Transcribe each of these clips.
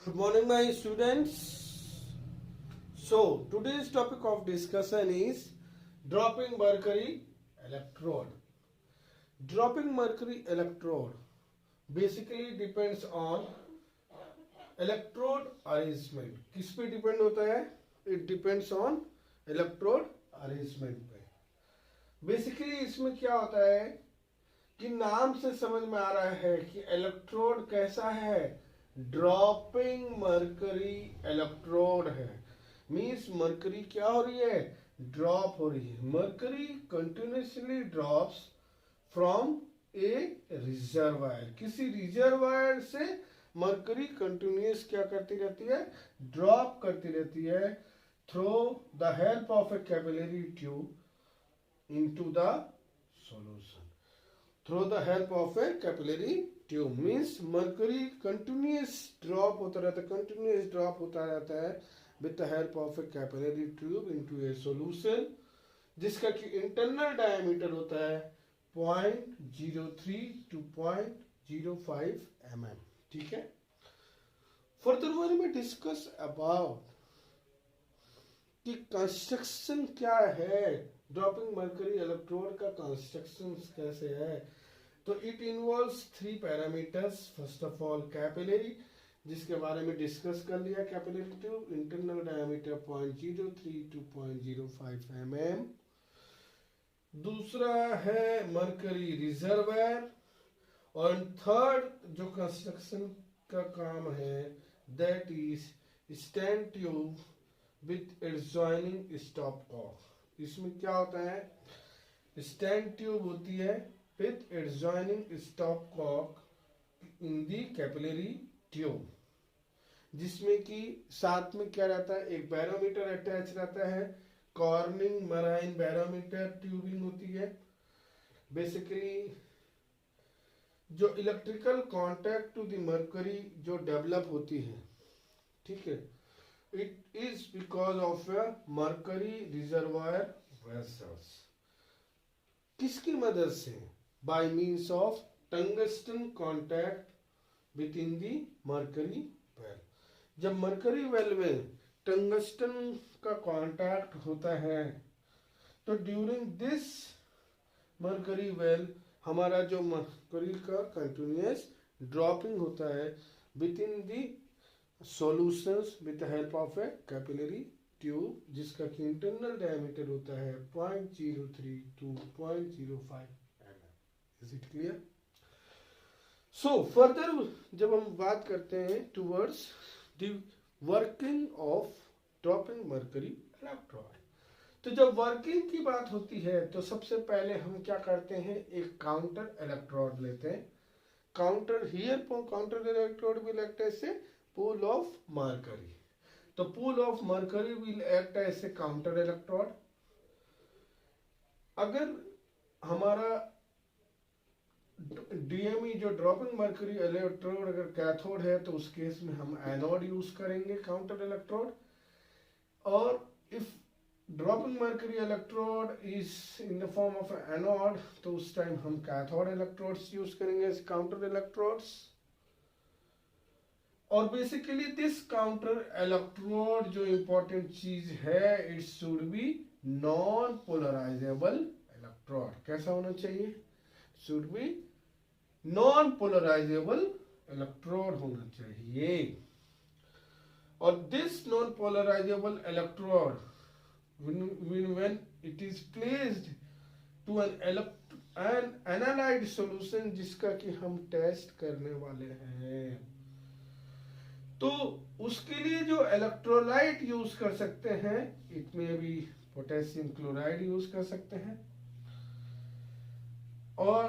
Good morning, my students. So, today's topic of discussion is dropping mercury electrode. Dropping mercury electrode basically depends on electrode arrangement. किस पे depend होता है? It depends on electrode arrangement पे. Basically इसमें क्या होता है कि नाम से समझ में आ रहा है कि इलेक्ट्रोड कैसा है, ड्रॉपिंग मरकरी इलेक्ट्रोड है. मींस मरकरी क्या हो रही है, ड्रॉप हो रही है. Mercury continuously drops from A reservoir. किसी रिजर्वायर से मरकरी कंटिन्यूस क्या करती रहती है, ड्रॉप करती रहती है through the help of A capillary tube into the solution. Through the help of a capillary tube means mercury continuous drop होता रहता है, continuous drop होता रहता है with the help of a capillary tube into a solution जिसका कि internal diameter होता है 0.03 to 0.05 mm. ठीक है. Further when we discuss about कि कंस्ट्रक्शन क्या है, ड्रॉपिंग मरकरी इलेक्ट्रोड का कंस्ट्रक्शन कैसे है, तो it involves 3 parameters. First of all capillary, जिसके बारे में डिस्कस कर लिया. Capillary tube, internal diameter 0.03 to 0.05 mm. दूसरा है मरकरी रिजर्वायर. और थर्ड जो कंस्ट्रक्शन का काम है that is stand tube with adjoining stop cock. इसमें क्या होता है, स्टैंड ट्यूब होती है with adjoining stop cock in the capillary tube, जिसमें कि साथ में क्या रहता है, एक बैरोमीटर अटैच रहता है. कॉर्निंग मराइन बैरोमीटर ट्यूबिंग होती है. बेसिकली जो electrical contact to the mercury जो डेवलप होती है, ठीक है, it is because of a mercury reservoir vessels. किसकी मदद से, by means of tungsten contact within the mercury well. जब मरकरी वेल में टंगस्टन का कांटेक्ट होता है तो ड्यूरिंग दिस मरकरी वेल हमारा जो मरकरी का कंटिन्यूस ड्रॉपिंग होता है with in the solutions with the help of A capillary tube, जिसका कि इंटरनल डायमीटर होता है 0.03 to 0.05 mm. Is it clear? So further जब हम बात करते हैं towards the working of dropping mercury electrode, तो जब वर्किंग की बात होती है तो सबसे पहले हम क्या करते हैं, एक काउंटर इलेक्ट्रोड लेते हैं. Counter here counter electrode will act as a pool of mercury. तो pool of mercury will act as a counter electrode. अगर हमारा डीएमई जो ड्रॉपिंग मरकरी इलेक्ट्रोड अगर कैथोड है तो उस केस में हम एनोड यूज करेंगे काउंटर इलेक्ट्रोड. और if dropping mercury electrode is in the form of anode तो उस टाइम हम कैथोड इलेक्ट्रोड्स यूज करेंगे काउंटर इलेक्ट्रोड्स. और बेसिकली दिस काउंटर इलेक्ट्रोड जो इंपॉर्टेंट चीज है, it should be non polarisable electrode. कैसा होना चाहिए, should be non polarisable electrode होना चाहिए. और this non polarisable electrode when it is placed to an analyzed solution जिसका कि हम टेस्ट करने वाले हैं, तो उसके लिए जो इलेक्ट्रोलाइट यूज कर सकते हैं, इट में भी पोटेशियम क्लोराइड यूज कर सकते हैं. और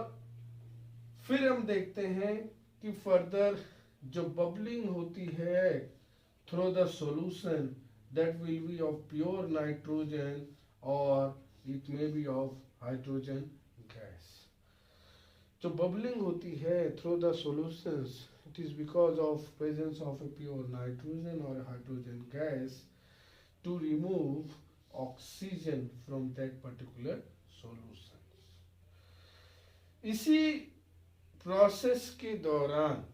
फिर हम देखते हैं कि फर्दर जो बबलिंग होती है through the solution that will be of pure nitrogen और it may be of hydrogen gas. जो बबलिंग होती है through the solutions, it is because of presence of a pure nitrogen or a hydrogen gas to remove oxygen from that particular solution. इसी process के दौरान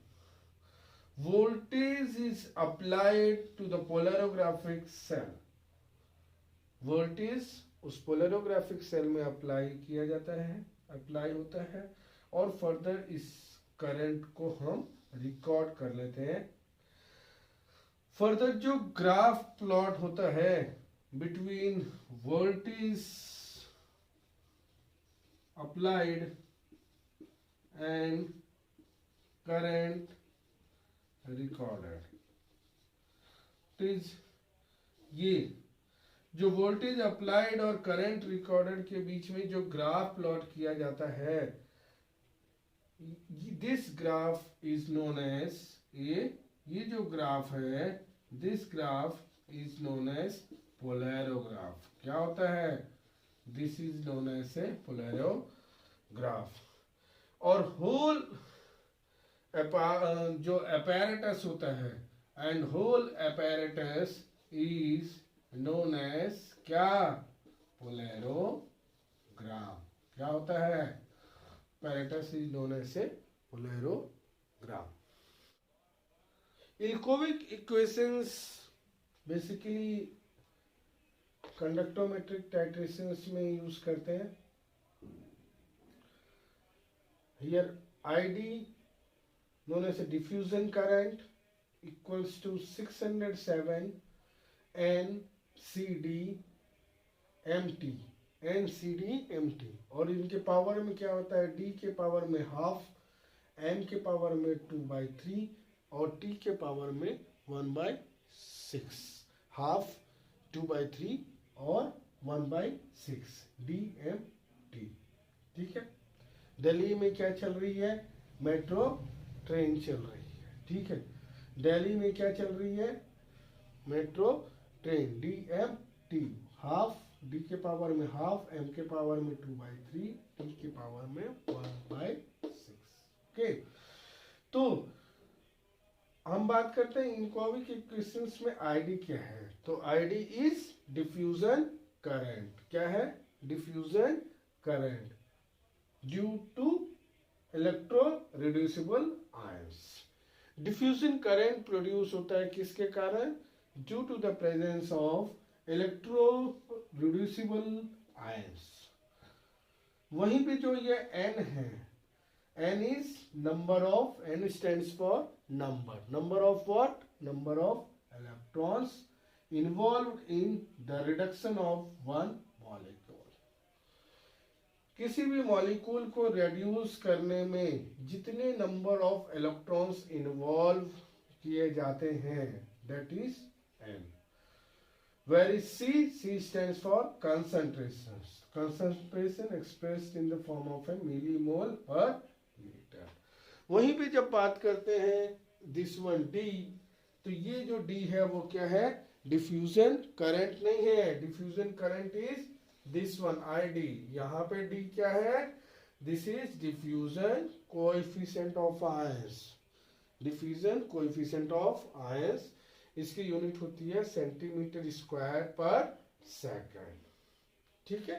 voltage is applied to the polarographic cell. Voltage उस पोलरोग्राफिक cell में apply किया जाता है, apply होता है, और फर्दर इस करंट को हम रिकॉर्ड कर लेते हैं. फर्दर जो ग्राफ प्लॉट होता है between voltage applied and current recorded, ये जो वोल्टेज अप्लाइड और करंट रिकॉर्डेड के बीच में जो ग्राफ प्लॉट किया जाता है, this graph is known as, ये जो ग्राफ है, this graph is known as polarograph. क्या होता है? This is known as a polarograph. और होल जो अपैरेटस होता है, and whole apparatus is known as क्या? पोलैरोग्राम. क्या होता है? apparatus is known as a polarograph. Ilkovic equations basically conductometric titrations में यूज करते हैं. Here ID known as a diffusion current equals to 607 NCD MT. NCD MT. और इनके power में क्या होता है? D के पावर में हाफ, M के पावर में 2/3 और T के पावर में 1/6. हाफ, 2/3 और 1/6 DMT. ठीक है. दिल्ली में क्या चल रही है? मेट्रो ट्रेन चल रही है. ठीक है. दिल्ली में क्या चल रही है? Metro train. DMT. Half, D के पावर में हाफ, M के पावर में 2/3, T के पावर में 1/6. ओके. तो हम बात करते हैं इनकोविक इक्वेशंस में आईडी क्या है. तो आईडी इज डिफ्यूजन करंट. क्या है? Diffusion current due to electro reducible ions. Diffusion current produce होता है किसके कारण? Due to the presence of electro reducible ions. वहीं पे जो ये N है, N is number of, N stands for number. Number of what? Number of electrons involved in the reduction of one molecule. किसी भी मॉलिक्यूल को reduce करने में जितने नंबर ऑफ इलेक्ट्रॉन्स इन्वॉल्व किए जाते हैं, that is N. Where is C? C stands for concentration. Concentration expressed in the form of a millimole per liter. वहीं पे जब बात करते हैं this one D, तो ये जो D है वो क्या है? डिफ्यूजन करंट नहीं है. Diffusion current is this one ID. यहाँ पे D क्या है? This is diffusion coefficient of ions. Diffusion coefficient of ions. इसकी यूनिट होती है सेंटीमीटर स्क्वायर पर सेकंड. ठीक है.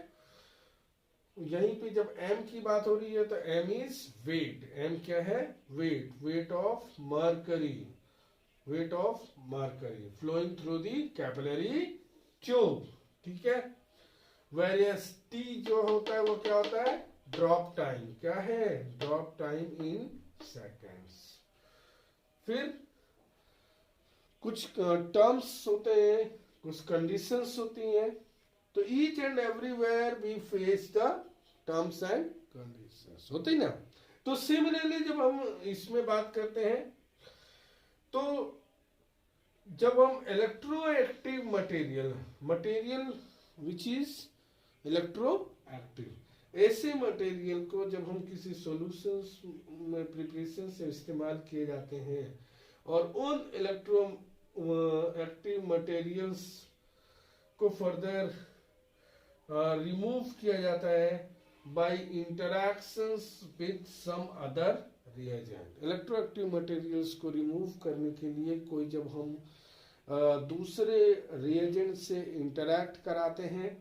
यहीं पे जब M की बात हो रही है तो M इज वेट. M क्या है? Weight. Weight of mercury. Weight of mercury flowing through the capillary tube. ठीक है. वेरियस T जो होता है वो क्या होता है? Drop time. क्या है? Drop time in seconds. फिर कुछ टर्म्स होते हैं, कुछ कंडीशंस होती हैं. तो each and everywhere we face the terms and conditions. होती ना. तो सिमिलरली जब हम इसमें बात करते हैं, तो जब हम electroactive material which is electroactive, ऐसे मटेरियल को जब हम किसी सॉल्यूशंस में प्रिपरेशन से इस्तेमाल किए जाते हैं और उन इलेक्ट्रो एक्टिव मटेरियल्स को फर्दर रिमूव किया जाता है by interactions with some other reagent. Electroactive materials को रिमूव करने के लिए कोई जब हम दूसरे रिएजेंट से इंटरैक्ट कराते हैं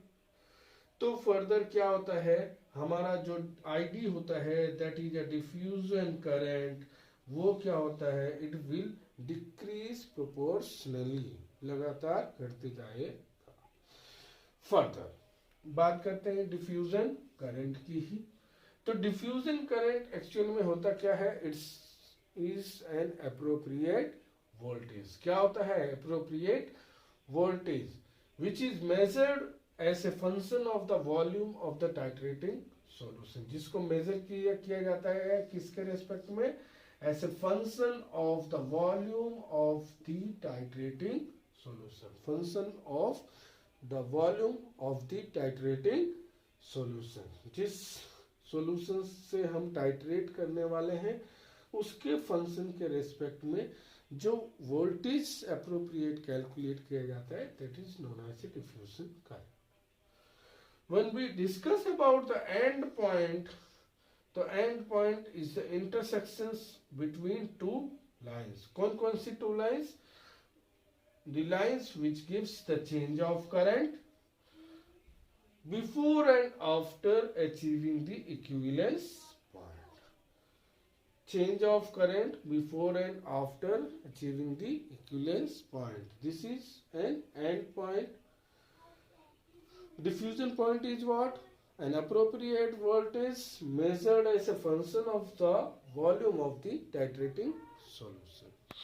तो फर्दर क्या होता है? हमारा जो आईडी होता है, that is a diffusion current, वो क्या होता है? इट विल डिक्रीज प्रोपोर्शनली, लगातार घटते जाएगा। फर्दर बात करते हैं डिफ्यूजन करंट की ही। तो डिफ्यूजन करंट एक्चुअल में होता क्या है? It's is an appropriate voltage. क्या होता है? Appropriate voltage which is measured as a function of the volume of the titrating solution, जिसको मेजर किया जाता है किसके रेस्पेक्ट में? As a function of the volume of the titrating solution, function of the volume of the titrating solution. जिस solution से हम titrate करने वाले हैं उसके फंक्शन के रेस्पेक्ट में जो वोल्टेज अप्रोप्रिएट कैलकुलेट किया जाता है, that is known as a diffusion current. When we discuss about the end point, the end point is the intersections between two lines. कौन सी two lines? The lines which gives the change of current before and after achieving the equivalence point. Change of current before and after achieving the equivalence point. This is an end point. Diffusion point is what? An appropriate voltage measured as a function of the volume of the titrating solution.